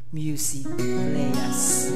Music Players.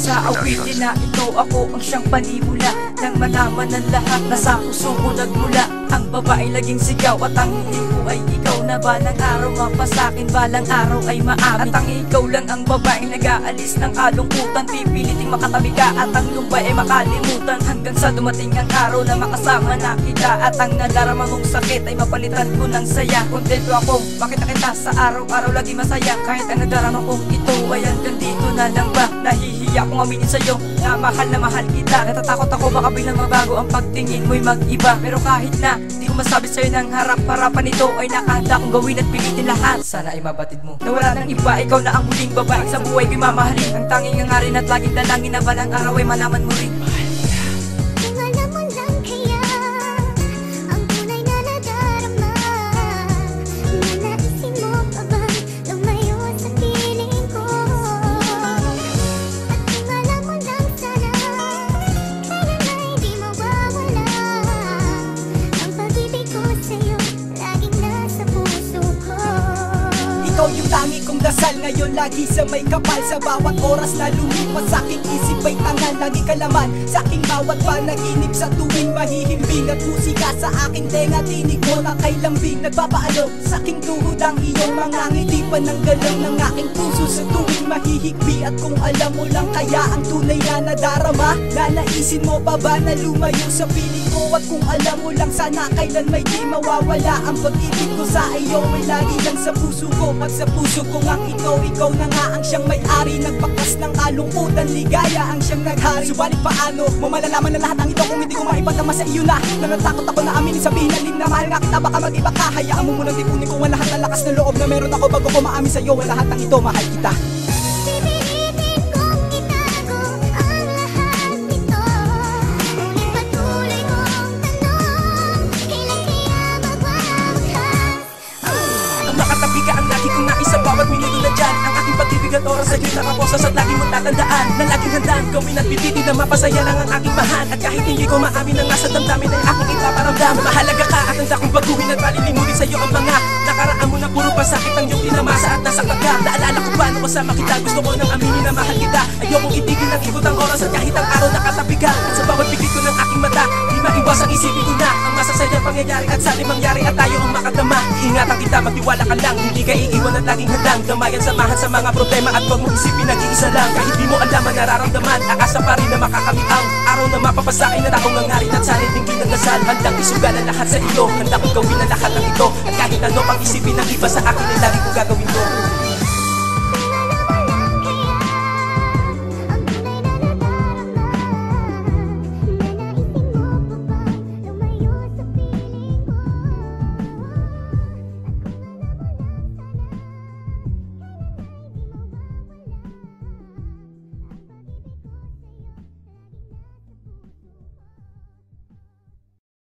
Sa awitin na ito, ako ang siyang panimula nang malaman ng lahat na sa puso ko nagmula. Ang babae laging sigaw at ang hiling ko ay ikaw na balang araw mapasakin, balang araw ay maamin. At ang ikaw lang ang babae nag-aalis ng kalungkutan, pipiliting makatabi ka at ang lumbay ay makalimutan. Hanggang sa dumating ang araw na makasama na kita, at ang nadarama mong sakit ay mapalitan ko ng saya. Kontento ako, makita kita sa araw-araw lagi masaya. Kahit ang nadarama kong ito ay hanggang dito na lang ba. Nahihiya kong aminin sa'yo na mahal kita. Natatakot ako baka biglang mabago ang pagtingin mo'y mag-iba. Pero kahit na di ko masabi sa'yo ng harap-harapan ito, ay nakahanda kong gawin at pilitin lahat. Sana ay mabatid mo na wala nang iba, ikaw na ang huling babae sa buhay ko'y mamahalin. Ang tanging hangarin at laging dalangin na balang araw ay malaman mo rin. Ikaw yung tangi kong dasal, ngayon lagi sa may kapal. Sa bawat oras na lumipas sa aking isip ay tangan, lagi kalaman sa aking bawat panaginip. Sa tuwing mahihimbing at musika sa aking tenga, tinig mo na kay lambing. Nagpapaalo sa aking tuhod ang iyong mga ngiti, pananggalang ng aking puso sa tuwing mahihigbi. At kung alam mo lang kaya ang tunay na nadarama, nanaisin mo pa ba na lumayo sa piling ko? At kung alam mo lang sana kailan may di mawawala ang pag-ibig ko sa iyo ay lagi lang sa puso ko. At sa puso ko ngang ikaw na nga ang siyang may-ari. Nagbakas ng kalungkutan, ligaya ang siyang naghari. Subalit paano mo malalaman na lahat ang ito kung hindi ko maipadama sa iyo na natakot ako na aminin, sabihin na na mahal nga kita, baka mag-iba ka. Hayaan mo munang tipunin ko ang lahat ng lakas ng loob na meron ako bago ko maamin sa iyo ang lahat ng ito, mahal kita. Makatabi ka ang lagi kong nais sa bawat minuto na dyan. Ang aking pag-ibig at oras sa'yo'y nakaposas at lagi mong tatandaan na laging handang gawin at pilitin na mapasaya lang ang aking mahal. At kahit hindi ko maamin ang nasa damdamin ng aking ipaparamdam, mahalaga ka at handa kong baguhin at palilimutin sa'yo ang mga nakaraan mo na puro pasakit ang iyong tinamasa at nasaktan ka. Naalala ko paano kasama kita, gusto ko nang aminin na mahal kita. Ayokong itigil at ikot ang oras at kahit ang araw nakatabi ka. At sa bawat bigit ko ng aking mata, di maiwas ang isipin ko na ang masasayang pangyayari at sa'ling mangyari at tayo ang makadama. Iingatan kita, magtiwala ka lang, hindi ka iiwan at laging handang damayan, samahan sa mga problema at huwag mong isipin nag-iisa lang. Kahit di mo alam ang nararamdaman, akasa pa rin na makakamit ang araw na mapapasakin at akong nangarin at sana'y tingin ng dasal. Handang isugal ang lahat sa iyo, handa kong gawin ang lahat ng ito. At kahit ano pang isipin ng iba sa akin ay lagi kong gagawin ko.